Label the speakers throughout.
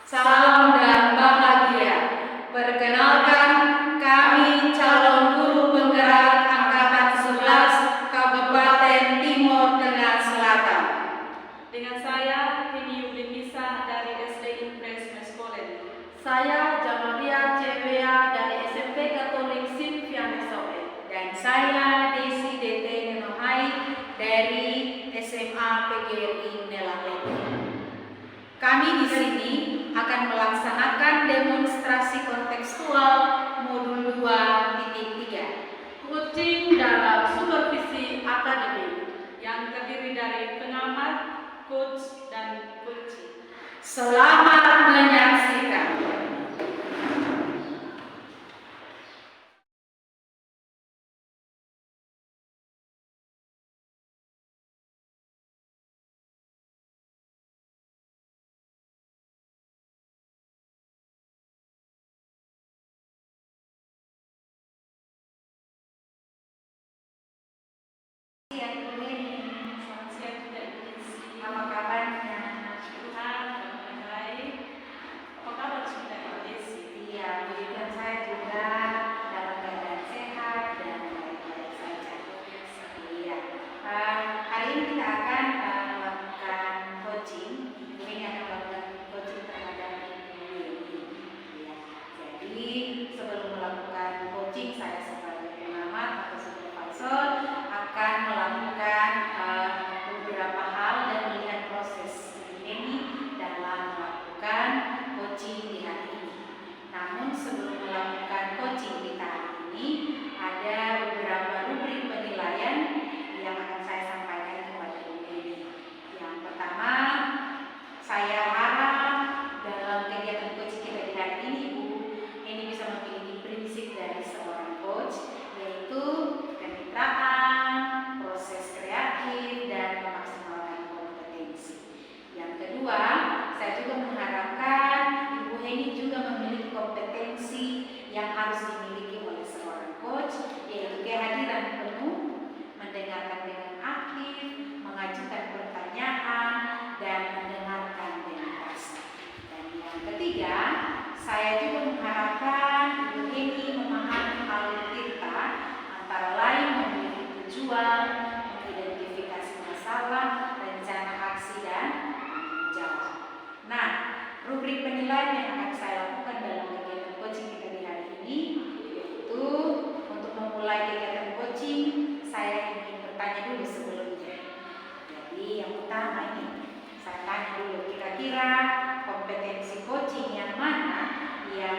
Speaker 1: Salam dan bahagia. Perkenalkan, kami calon guru penggerak Angkatan 11 Kabupaten Timur Tengah Selatan.
Speaker 2: Dengan saya, Heni Yudhisa dari SD Impres Meskolen.
Speaker 3: Saya Jamaria Cewea dari SMP Katolik Sinfiane Soe.
Speaker 1: Dan saya Desi DT Nenohai dari SMA PGRI Nelanglepi. Kami di sini akan melaksanakan demonstrasi kontekstual modul 2.3.
Speaker 3: Coaching dalam supervisi akademik
Speaker 2: yang terdiri dari pengamat, coach, dan coaching.
Speaker 1: Selamat menyaksikan.
Speaker 2: Selamat siang juga Desi.
Speaker 1: Apa kabarnya?
Speaker 2: Tuhan yang baik. Apa kabar sudah Desi?
Speaker 1: Iya, puji Tuhan saya juga dalam keadaan sehat dan baik-baik saja. Iya. Hari ini kita akan melakukan coaching. Ini akan melakukan coaching terhadap ibu ini. Ya. Jadi sebelum melakukan coaching, saya sebagai pengamat atau supervisor akan melakukan beberapa hal dan melihat proses ini dalam melakukan coaching di hari ini. Namun sebelum melakukan coaching di hari ini, ada beberapa rubrik penilaian yang akan saya sampaikan kepada Ibu ini. Yang pertama, saya harap dalam kegiatan coaching kita di hari ini, Ibu ini bisa memiliki prinsip dari seorang coach, yaitu kemitraan, proses kreatif, dan memaksimalkan kompetensi. Yang kedua, saya juga mengharapkan Ibu Heni juga memiliki kompetensi yang harus dimiliki oleh seorang coach, yaitu kehadiran penuh, mendengarkan dengan aktif, mengajukan pertanyaan, dan mendengarkan dengan rasa. Dan yang ketiga, saya juga mengharapkan Ibu Heni memahami alur tirta, antara lain memiliki tujuan, mengidentifikasi masalah, rencana aksi, dan tanggung jawab. Nah, rubrik penilaian yang akan saya lakukan dalam kegiatan coaching kita di hari ini, yaitu untuk memulai kegiatan coaching, saya ingin bertanya dulu sebelumnya. Jadi yang pertama ini, saya tanya dulu kira-kira kompetensi coaching yang mana yang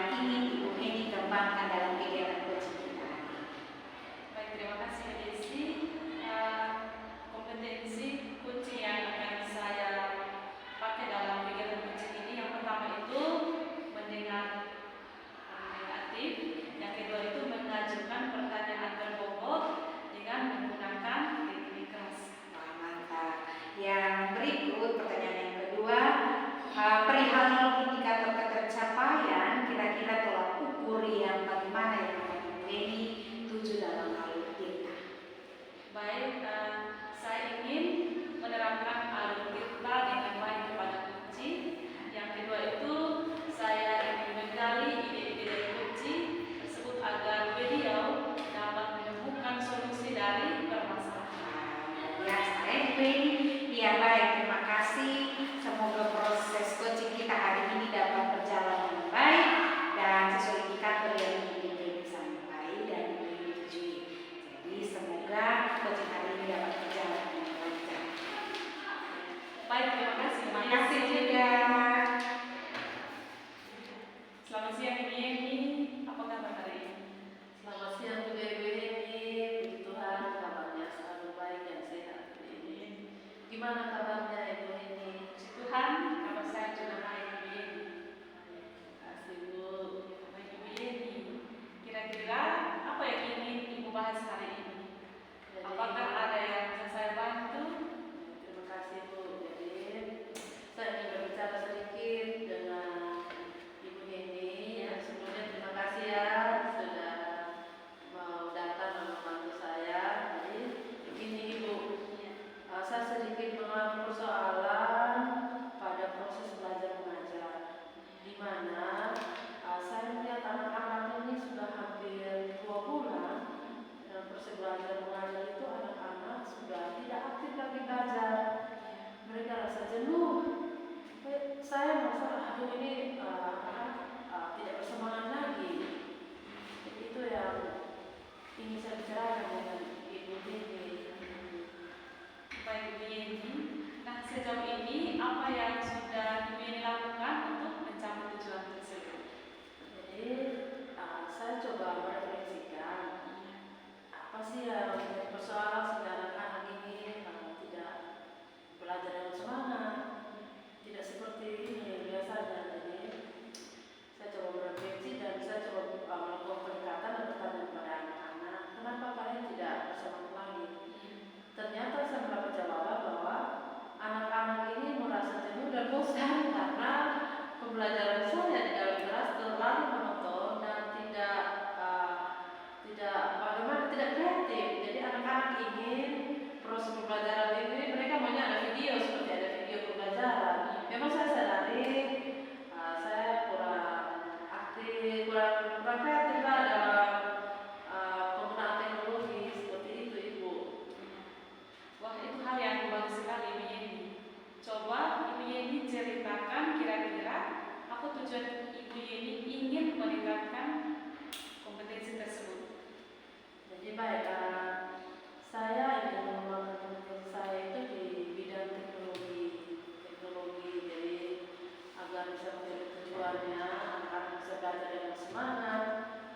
Speaker 3: bisa menjadi tujuannya, anak-anak bisa belajar dengan semangat,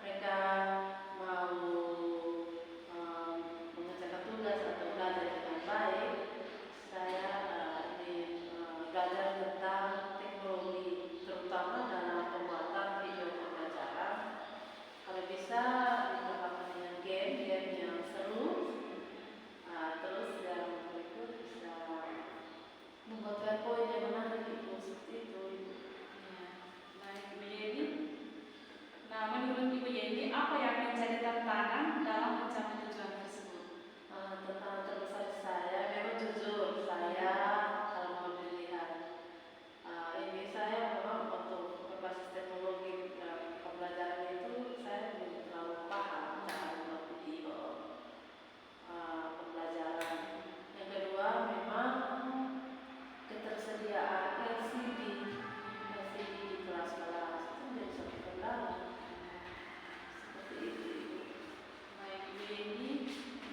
Speaker 3: mereka mau mengerjakan tugas atau belajar dengan baik. Saya ingin belajar tentang teknologi, terutama dalam pembuatan video pembelajaran. Kalau bisa ditambahkan dengan game yang seru. Terus yang berikut bisa membuat PowerPoint yang menarik itu seperti itu.
Speaker 2: Ya, baik Ibu Yeni. Nah, menurut Ibu Yeni, apa yang menjadi tantangan dalam mencapai tujuan tersebut?
Speaker 3: Tantangan terbesar saya memang jujur saya kalau mau dilihat ini saya memang untuk berbasis teknologi pembelajaran itu saya belum terlalu paham cara membuat video pembelajaran. Yang kedua memang ketersediaan LCD di kelas-kelas itu menjadi satu kendala. Seperti itu.
Speaker 2: Baik Ibu Yeni,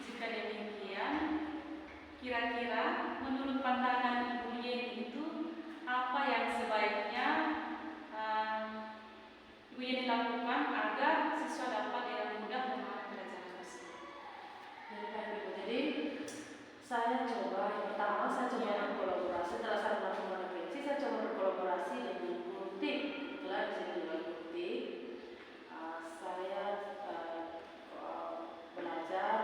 Speaker 2: jika demikian, kira-kira menurut pandangan Ibu Yeni itu apa yang sebaiknya Ibu Yeni lakukan agar siswa dapat dengan mudah memahami pelajaran tersebut?
Speaker 3: Jadi saya coba yang pertama saya coba berkolaborasi. Setelah saya melakukan refleksi, saya coba berkolaborasi dengan guru tim. Kebetulan di sini juga guru tim. Saya belajar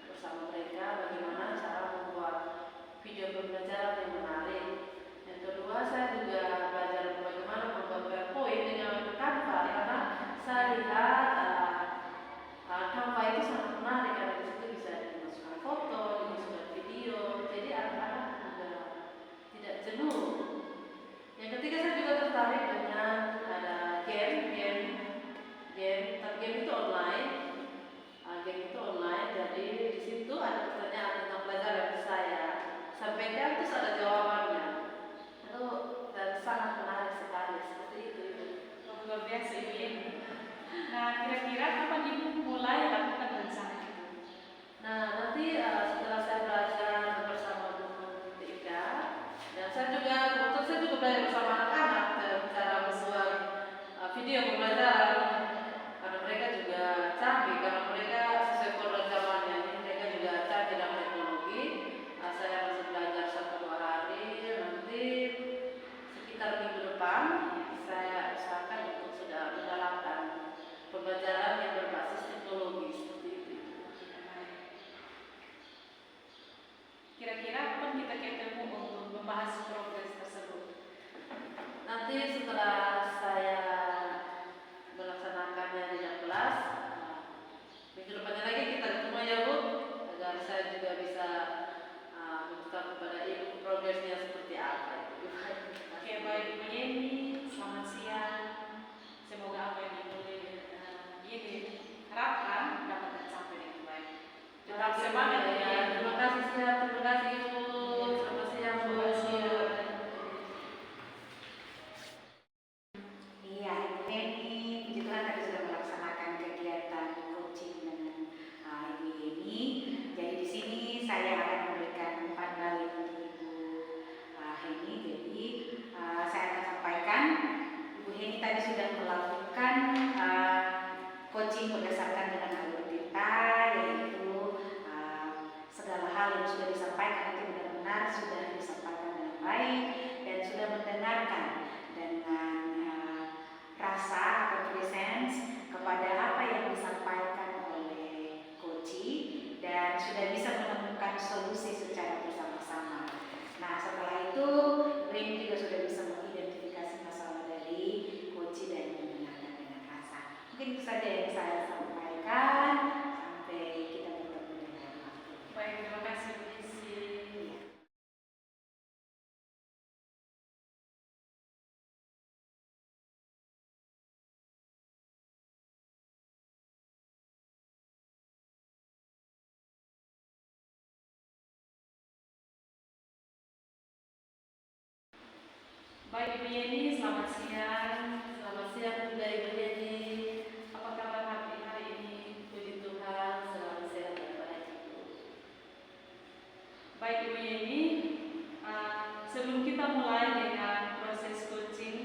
Speaker 3: bersama mereka bagaimana cara membuat video pembelajaran yang menarik. Yang kedua, saya juga belajar bagaimana membuat PowerPoint dengan Canva, karena saya lihat Canva itu sangat menarik karena di situ bisa dimasukkan foto, dimasukkan video, jadi anak-anak juga tidak jenuh. Yang ketiga, saya juga tertarik dengan ada game itu online. Game itu online, jadi di situ ada pertanyaan tentang pelajaran yang saya sampaikan, terus ada jawabannya. Itu dan sangat menarik sekali seperti itu.
Speaker 2: Luar biasa Ibu Yeni. Nah, kira-kira kapan Ibu mulai lakukan rencana itu?
Speaker 3: Nah, nanti setelah saya belajar bersama guru TK, dan saya juga belajar bersama anak-anak cara membuat video pembelajaran. Karena mereka juga canggih, karena mereka sesuai program zamannya, mereka juga canggih dalam teknologi. Saya masih belajar 1-2 hari, nanti sekitar minggu depan saya usahakan untuk sudah menerapkan pembelajaran yang berbasis teknologi seperti itu.
Speaker 2: Kira-kira kapan kita ketemu untuk membahas progres tersebut?
Speaker 3: Nanti setelah saya melaksanakannya di kelas, minggu depannya lagi kita ketemu ya Bu, agar saya juga bisa memberitahu kepada Ibu progresnya seperti apa.
Speaker 2: Oke, baik Ibu Yeni, selamat siang. Semoga apa yang Ibu Yeni harapkan dapat tercapai dengan baik. Tetap semangat ya.
Speaker 3: Terima kasih siap, terima kasih Ibu. Selamat siang Bu.
Speaker 1: Iya, Ibu Yeni, puji Tuhan tadi sudah melaksanakan kegiatan coaching dengan Ibu Yeni. Jadi di sini saya akan memberikan umpan balik untuk Ibu Heni. Jadi saya akan sampaikan, Ibu Heni tadi sudah melakukan coaching berdasarkan dengan alur kita, yaitu segala hal yang sudah disampaikan itu benar-benar sudah disampaikan dengan baik dan sudah mendengarkan dengan rasa atau presence kepada apa yang disampaikan oleh coaching dan sudah bisa menemukan solusi secara bersama-sama. Nah, setelah itu Rin juga sudah bisa mengidentifikasi masalah dari coaching dan mendengarkan dengan rasa. Mungkin itu saja yang saya sampaikan. Sampai kita bertemu di lain waktu.
Speaker 2: Baik, terima kasih Bu Desi. Baik Ibu Yeni, selamat siang.
Speaker 3: Selamat siang juga Ibu Yeni.
Speaker 2: Apa kabar hari ini?
Speaker 3: Puji Tuhan, selalu sehat dan baik.
Speaker 2: Baik Ibu Yeni, sebelum kita mulai dengan proses coaching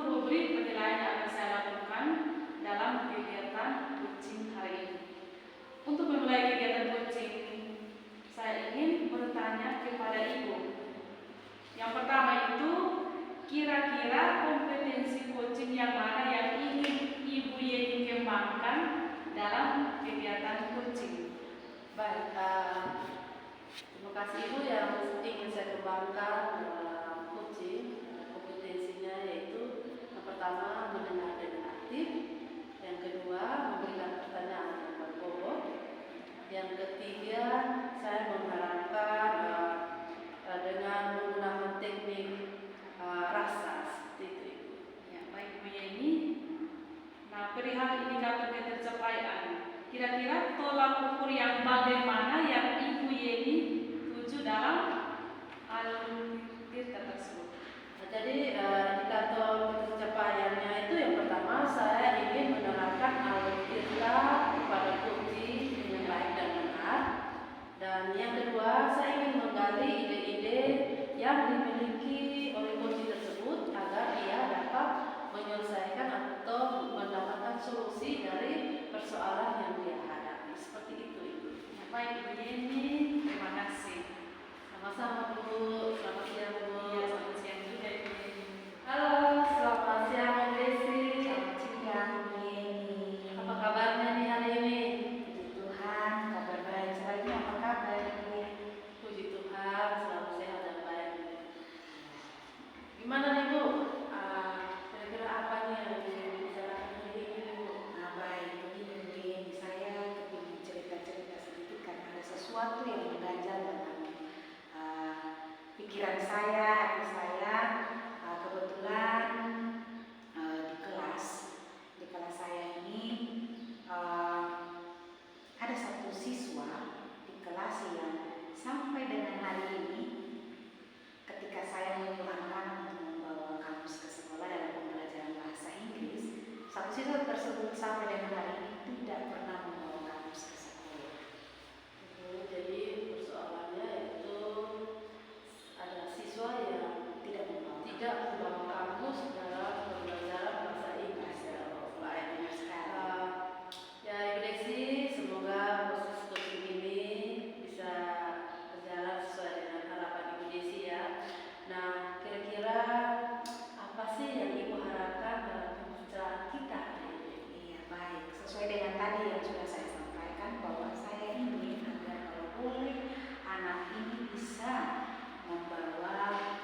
Speaker 2: rubrik penilaian yang akan saya lakukan dalam kegiatan coaching hari ini. Untuk memulai kegiatan coaching, saya ingin bertanya kepada Ibu. Yang pertama itu, kira-kira kompetensi coaching yang mana yang ingin Ibu Yeni kembangkan dalam kegiatan coaching?
Speaker 3: Baik, terima kasih Ibu. Yang ingin saya kembangkan dalam coaching kompetensinya yaitu yang pertama mendengar dengan aktif, yang kedua memberikan pertanyaan yang berbobot, yang ketiga saya mengharapkan dengan menggunakan teknik rasa seperti itu.
Speaker 2: Ya, baik Bu Yeni. Nah, perihal indikator ketercapaian, kira-kira tolak ukur yang bagaimana yang Ibu Yeni tuju dalam alur tersebut?
Speaker 3: Jadi indikator pencapaiannya itu yang pertama saya ingin menerapkan alur kita kepada coaching dengan baik dan benar, dan yang kedua saya ingin menggali ide-ide yang dimiliki oleh coaching tersebut agar dia dapat menyelesaikan atau mendapatkan solusi dari persoalan yang dia hadapi. Seperti itu Ibu.
Speaker 2: Ya, baik Bu Yeni, terima kasih.
Speaker 3: Sama-sama Bu. Selamat siang Bu.
Speaker 2: Iya, selamat siang juga Ibu Yeni.
Speaker 3: Halo, selamat siang Bu Desi.
Speaker 1: Selamat siang Bu Yeni.
Speaker 3: Apa kabarnya nih hari ini?
Speaker 1: Puji Tuhan, kabar baik. Selanjutnya apa kabar Bu Yeni?
Speaker 3: Puji Tuhan, selalu sehat dan baik. Gimana nih Bu? Kira-kira apa nih yang dibicarakan hari ini Bu?
Speaker 1: Nah, baik, begini Bu Yeni, saya ingin cerita-cerita sedikit karena ada sesuatu yang mengganjal dalam pikiran saya, hati saya. Kebetulan di kelas saya ini ada satu siswa di kelas yang sampai dengan hari ini ketika saya menyuruh anak-anak untuk membawa kamus ke sekolah dalam pembelajaran bahasa Inggris, satu siswa tersebut sampai dengan hari ini tidak pernah membawa kamus ke sekolah.
Speaker 3: Jadi persoalannya itu ada siswa yang tidak membawa kamus dalam pembelajaran bahasa Inggris ya. Baik. Ya Ibu Desi, semoga proses coaching ini bisa berjalan sesuai dengan harapan Ibu Desi ya. Nah, kira-kira apa sih yang Ibu harapkan dalam pembicaraan kita hari ini?
Speaker 1: Iya, baik. Sesuai dengan tadi yang sudah saya sampaikan bahwa saya ingin agar kalau boleh anak ini bisa membawa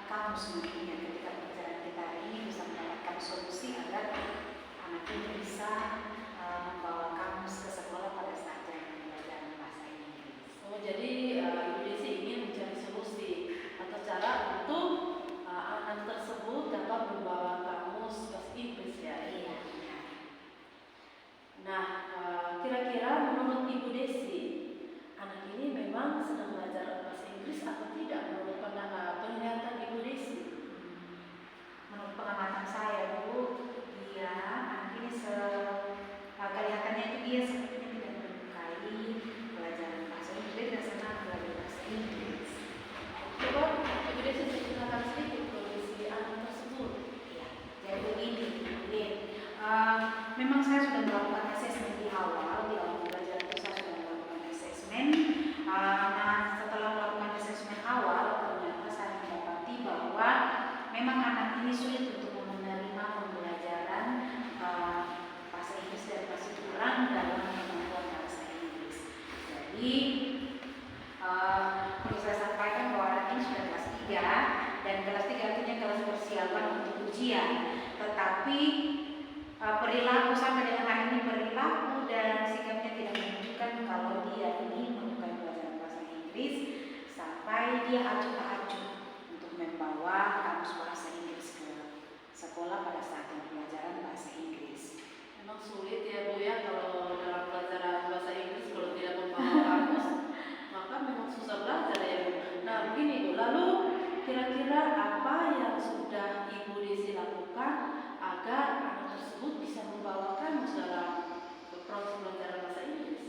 Speaker 1: kamus nantinya ketika pembelajaran kita hari ini bisa mendapatkan solusi agar anak ini bisa membawa kamus ke sekolah pada saat jam pembelajaran bahasa Inggris.
Speaker 3: Oh, jadi Ibu Desi ingin mencari solusi atau cara untuk anak tersebut dapat membawa kamus bahasa Inggris ya.
Speaker 1: Iya.
Speaker 3: Nah, kira-kira menurut Ibu Desi, anak ini memang sedang belajar bahasa Inggris atau tidak menurut penglihatan Ibu Desi?
Speaker 1: Menurut pengamatan saya Bu, dia anak ini kelihatannya itu dia sepertinya tidak menyukai pelajaran bahasa Inggris, dia tidak senang belajar bahasa Inggris.
Speaker 3: Coba Ibu Desi ceritakan sedikit kondisi anak tersebut.
Speaker 1: Ya, jadi begini, memang saya sudah melakukan asesmen di awal pembelajaran itu saya sudah melakukan asesmen. Nah, setelah melakukan asesmen awal, ternyata saya mendapati bahwa memang anak ini sulit untuk menerima pembelajaran bahasa Inggris dan masih kurang dalam kemampuan bahasa Inggris. Jadi perlu saya sampaikan bahwa anak ini sudah kelas 3 dan kelas 3 artinya kelas persiapan untuk ujian. Tetapi perilaku sampai dengan hari ini perilaku dan sikapnya tidak menunjukkan kalau dia ini menyukai pelajaran bahasa Inggris sampai dia acuh-acuh untuk membawa kamus bahasa Inggris ke sekolah pada saat pembelajaran bahasa Inggris.
Speaker 3: Memang sulit ya Bu ya kalau dalam pelajaran bahasa Inggris kalau tidak membawa kamus maka memang susah belajar ya Bu. Nah begini Bu, lalu kira-kira apa yang sudah Ibu Desi lakukan agar anak tersebut bisa membawa kamus dalam proses pelajaran bahasa Inggris?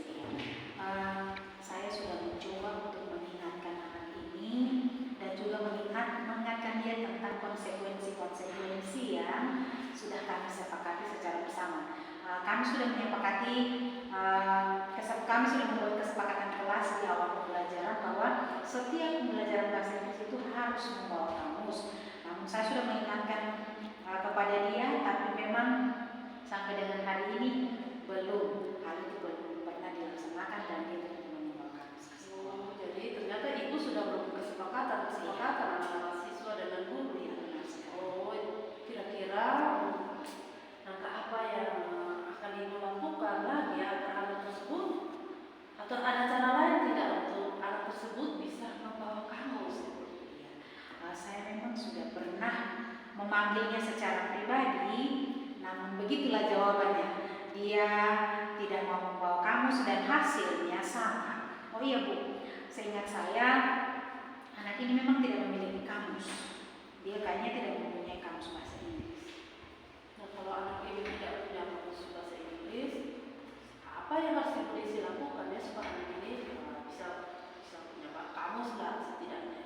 Speaker 1: Saya sudah mencoba untuk mengingatkan anak ini dan juga mengingatkan dia tentang konsekuensi yang sudah menyepakati, kami sudah membuat kesepakatan kelas di awal pembelajaran bahwa setiap pembelajaran bahasa Inggris itu harus membawa kamus. Namun saya sudah mengingatkan kepada dia, tapi memang sampai dengan hari ini belum, hal itu belum pernah dilaksanakan dan dia tidak pernah membawa kamus ke sekolah.
Speaker 3: Oh, jadi ternyata ibu sudah berkesepakatan antara siswa dengan guru ya. Oh, kira-kira langkah apa yang akan ibu lakukan lagi agar anak tersebut, atau ada cara lain tidak untuk anak tersebut bisa membawa kamus?
Speaker 1: Saya memang sudah pernah memanggilnya secara pribadi, namun begitulah jawabannya. Dia tidak mau membawa kamus dan hasilnya sama. Oh iya Bu, seingat saya anak ini memang tidak memiliki kamus. Dia kayaknya tidak mempunyai kamus bahasa Inggris.
Speaker 3: Nah, kalau anak ini tidak punya kamus bahasa Inggris, apa yang harus ibu Desi lakukan ya supaya anak ini bisa punya kamus lah setidaknya?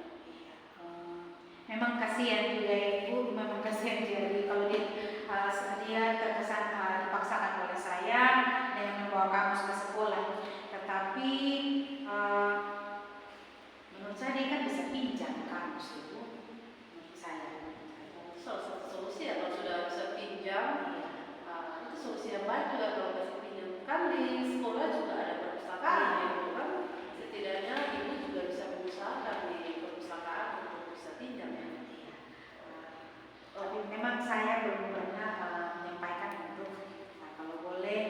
Speaker 1: Memang kasihan juga ya Ibu, memang kasihan jadi kalau dia terkesan dipaksakan oleh saya dengan membawa kamus ke sekolah. Tetapi menurut saya dia kan bisa pinjam kamus Ibu. Menurut saya.
Speaker 3: Salah satu solusi ya, kalau sudah bisa pinjam, itu solusi yang baik juga kalau bisa pinjam. Kan di sekolah juga ada perpustakaan ya, Ibu, kan setidaknya ibu juga bisa berusaha di perpustakaan untuk bisa pinjam ya.
Speaker 1: Tapi memang saya belum pernah menyampaikan untuk kalau boleh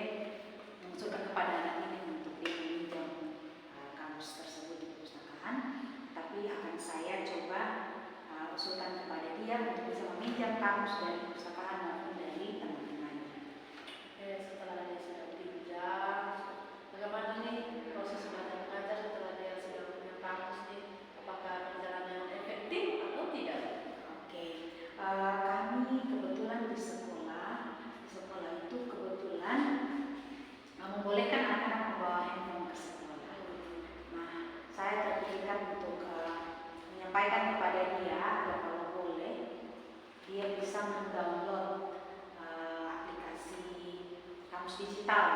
Speaker 1: mengusulkan kepada anak ini untuk dia meminjam kamus tersebut di perpustakaan. Tapi akan saya coba usulkan kepada dia untuk bisa meminjam kamus dari perpustakaan maupun dari teman-temannya.
Speaker 3: Setelah dia sudah pinjam, bagaimana nih proses belajar mengajar setelah dia sudah punya kamus nih? Apakah perjalanannya efektif atau tidak?
Speaker 1: Oke, kami kebetulan di sekolah itu kebetulan membolehkan anak-anak membawa handphone ke sekolah. Nah, saya terpikirkan untuk menyampaikan kepada dia agar kalau boleh dia bisa mendownload aplikasi kamus digital,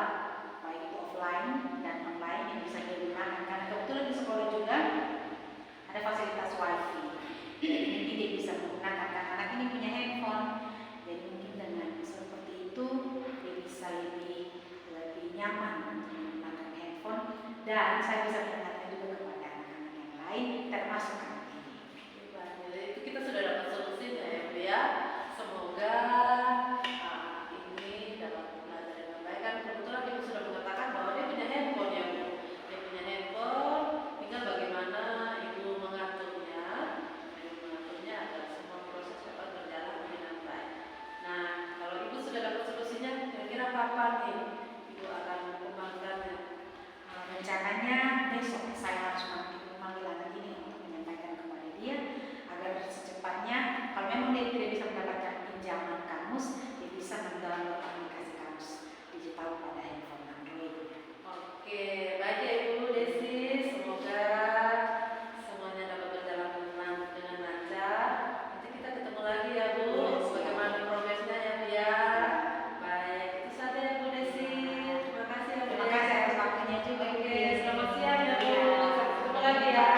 Speaker 1: baik itu offline dan online yang bisa dia gunakan. Karena kebetulan di sekolah juga ada fasilitas wifi. Jadi mungkin dia bisa menggunakan, karena anak ini punya handphone, jadi mungkin dengan seperti itu dia bisa lebih nyaman untuk menggunakan handphone. Dan saya bisa mengingatkan juga kepada anak-anak yang lain termasuk anak ini.
Speaker 3: Jadi itu kita sudah dapat solusinya ya Bu ya. Semoga ini dapat belajar dengan baik. Kan kebetulan ibu sudah mengatakan bahwa dia punya handphone ya Bu. Dia punya handphone, tinggal bagaimana ibu mengaturnya agar semua proses dapat berjalan dengan baik. Nah, kalau ibu sudah dapat solusinya, kira-kira kapan nih ibu akan mengembangkannya?
Speaker 1: Rencananya besok saya harus memanggil anak ini untuk menyampaikan kepada dia agar secepatnya, kalau memang dia tidak bisa mendapatkan pinjaman kamus, dia bisa mendownload aplikasi kamus digital pada handphone Android.
Speaker 3: Oke, baik ya Ibu Desi, semoga semuanya dapat berjalan dengan lancar. Nanti kita ketemu lagi ya Bu, bagaimana progresnya ya Bu ya. Baik, itu saja ya Bu Desi. Terima kasih ya Bu.
Speaker 1: Terima kasih atas waktunya juga.
Speaker 3: Oke, selamat siang ya Bu. Sampai ketemu lagi ya.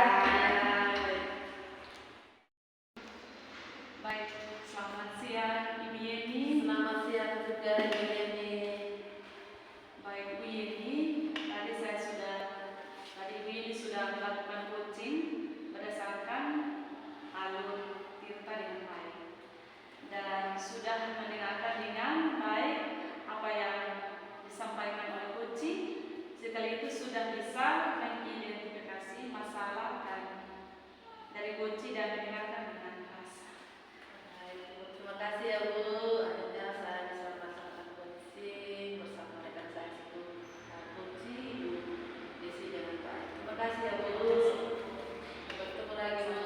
Speaker 2: Baik, selamat siang Ibu Yeni.
Speaker 3: Selamat siang juga Ibu Yeni.
Speaker 2: Baik Bu Yeni, tadi Bu Yeni sudah melakukan coaching berdasarkan alur Tirta dengan baik dan sudah mendengarkan dengan baik apa yang disampaikan oleh coaching. Setelah itu sudah bisa mengidentifikasi masalah dari coaching dan mendengarkan dengan rasa.
Speaker 3: Baik, Bu. Terima kasih ya Bu. Akhirnya saya bisa melaksanakan coaching bersama rekan saya itu coaching Ibu Desi dengan baik. Terima kasih ya Bu. Sampai ketemu lagi Bu.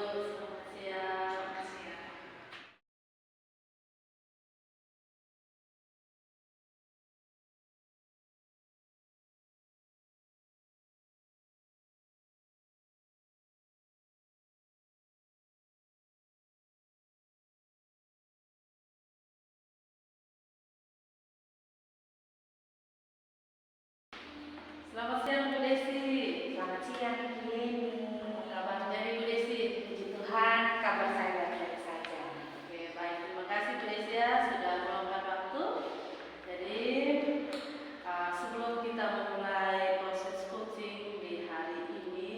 Speaker 3: Selamat siang Bu Desi.
Speaker 1: Selamat siang Ibu Yeni.
Speaker 3: Kabarnya nih Bu Desi?
Speaker 1: Puji Tuhan, kabar saya baik-baik saja.
Speaker 3: Oke, baik. Terima kasih Bu Desi ya sudah meluangkan waktu. Jadi sebelum kita memulai proses coaching di hari ini,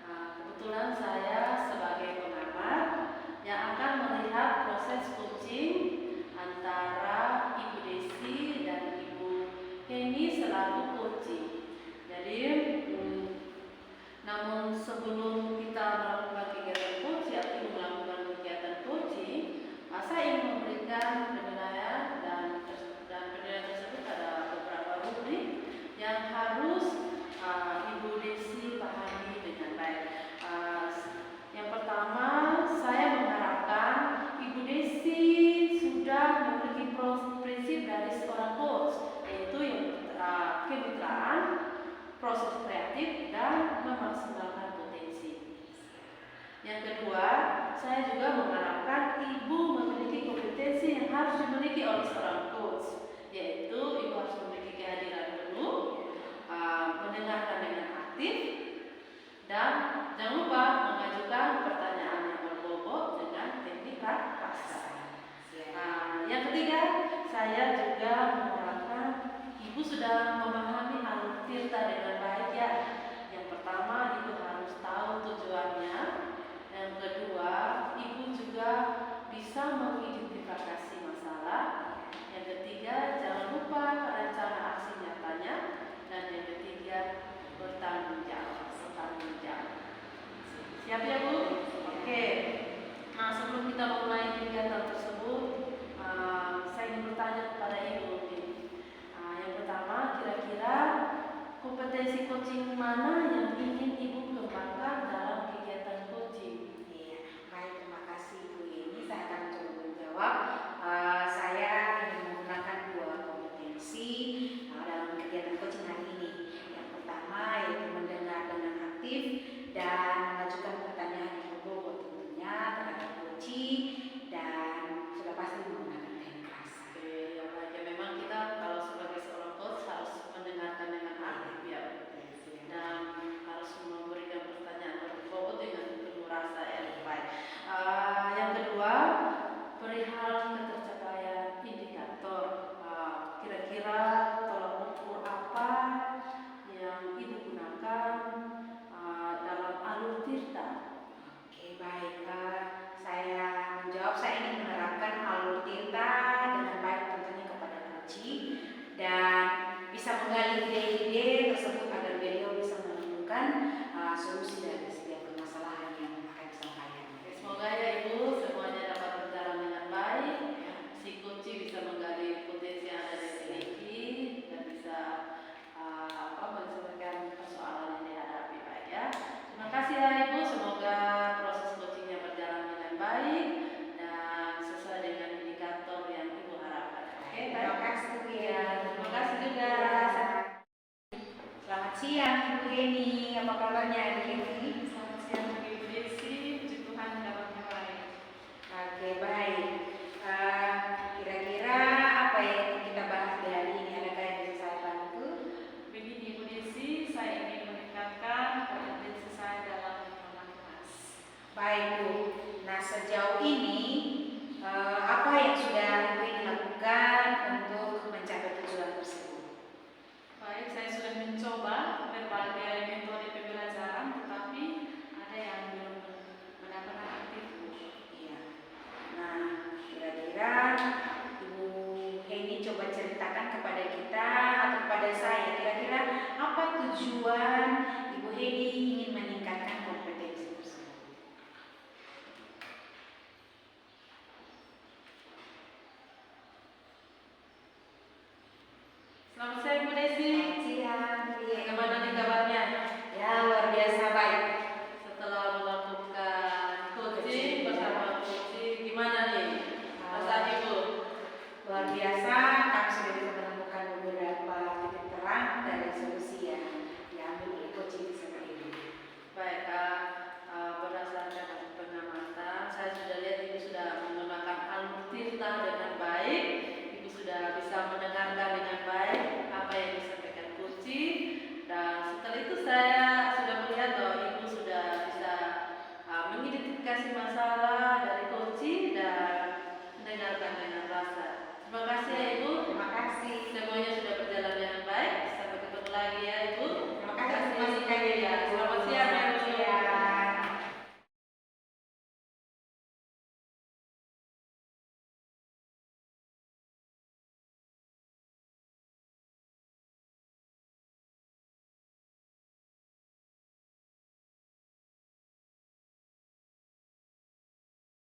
Speaker 3: kebetulan saya sebagai pengamat yang akan melihat proses coaching antara Ibu Desi dan Ibu Heni selaku coaching. Jadi, namun sebelum kita melakukan kegiatan coaching atau Ibu melakukan kegiatan coaching, saya ingin memberikan penilaian dan penilaian tersebut ada beberapa rubrik yang harus Ibu Desi pahami dengan baik. Yang pertama, saya mengharapkan Ibu Desi sudah memiliki prinsip dari seorang coach, yaitu yang kemitraan, proses kreatif, dan memaksimalkan potensi. Yang kedua, saya juga mengharapkan Ibu memiliki kompetensi yang harus dimiliki oleh seorang coach, yaitu Ibu harus memiliki kehadiran penuh, mendengarkan dengan aktif, dan jangan lupa mengajukan pertanyaan yang berbobot dengan teknik pasar. Yang ketiga, saya juga mengharapkan Ibu sudah memahami alur tirta dengan baik ya. Yang pertama, Ibu harus tahu tujuannya. Yang kedua, Ibu juga bisa mengidentifikasi masalah. Yang ketiga, jangan lupa rencana aksi nyatanya. Dan yang ketiga, bertanggung jawab. Siap ya Bu? Oke. Nah, sebelum kita memulai kegiatan tersebut, saya ingin bertanya kepada Ibu. Yang pertama, kira-kira kompetensi coaching mana yang ingin Ibu kembangkan dalam kegiatan coaching?
Speaker 1: Iya, baik, terima kasih Bu Yeni. Saya akan coba menjawab. Saya ingin menggunakan dua kompetensi dalam kegiatan coaching hari ini. Yang pertama yaitu mendengar dengan aktif dan mengajukan pertanyaan yang berbobot tentunya terhadap coaching dan sudah pasti menggunakan teknik rasa.
Speaker 3: Oke, yang baik ya, memang kita kalau sebagai seorang coach harus mendengarkan dengan aktif ya, dan harus memberikan pertanyaan berbobot dengan penuh rasa yang baik. Yang kedua, perihal ketercapaian indikator. Kira-kira tolak ukur apa yang Ibu gunakan dalam alur tirta?
Speaker 1: Oke, baik. Saya menjawab, saya ingin menerapkan alur tirta dengan baik tentunya kepada coaching dan bisa menggali ide-ide tersebut agar beliau bisa menemukan solusi dari setiap permasalahan yang akan disampaikan.
Speaker 3: Semoga ya Ibu semuanya dapat berjalan dengan baik. Si coaching bisa menggali potensi yang ada dari diri dan bisa menyelesaikan persoalan yang dihadapi baik ya. Terima kasih ya Ibu. Semoga proses coachingnya berjalan dengan baik dan sesuai dengan indikator yang Ibu harapkan. Oke, baik.
Speaker 1: Terima kasih Bu
Speaker 3: Ya,
Speaker 1: Yeni.
Speaker 3: terima kasih juga.
Speaker 1: Selamat siang Bu Yeni. Apa kabarnya Bu Yeni?
Speaker 2: Selamat siang Ibu Desi, puji Tuhan kabarnya baik.
Speaker 1: Oke, baik. Kira-kira apa yang ingin kita bahas di hari ini? Adakah yang bisa saya bantu?
Speaker 2: Begini Ibu Desi, saya ingin meningkatkan kompetensi saya dalam memahami.
Speaker 1: Baik Bu. Nah, sejauh ini apa yang sudah Ibu ini lakukan untuk mencapai tujuan tersebut?
Speaker 2: Baik, saya sudah mencoba berbagai metode pembelajaran, tetapi ada yang belum benar-benar aktif.
Speaker 1: Iya. Nah, kira-kira Ibu Heni coba ceritakan kepada kita atau kepada saya, kira-kira apa tujuan Ibu Heni ingin meningkatkan kompetensi tersebut?
Speaker 3: Selamat siang Bu Desi.
Speaker 1: Selamat siang, Bu Yeni.
Speaker 3: Bagaimana nih kabarnya?
Speaker 1: Ya, luar biasa baik.
Speaker 3: Setelah melakukan coaching bersama coaching, gimana nih perasaan Ibu?
Speaker 1: Luar biasa, kami sudah bisa menemukan beberapa titik terang dari solusi yang diambil oleh coaching bersama Ibu.
Speaker 3: Baik, berdasarkan pengamatan, saya sudah lihat Ibu sudah menggunakan alur tirta dengan baik. Ibu sudah bisa mendengarkan dengan baik apa yang disampaikan coaching identifikasi masalah dari coaching dan mendengarkan dengan rasa. Terima kasih.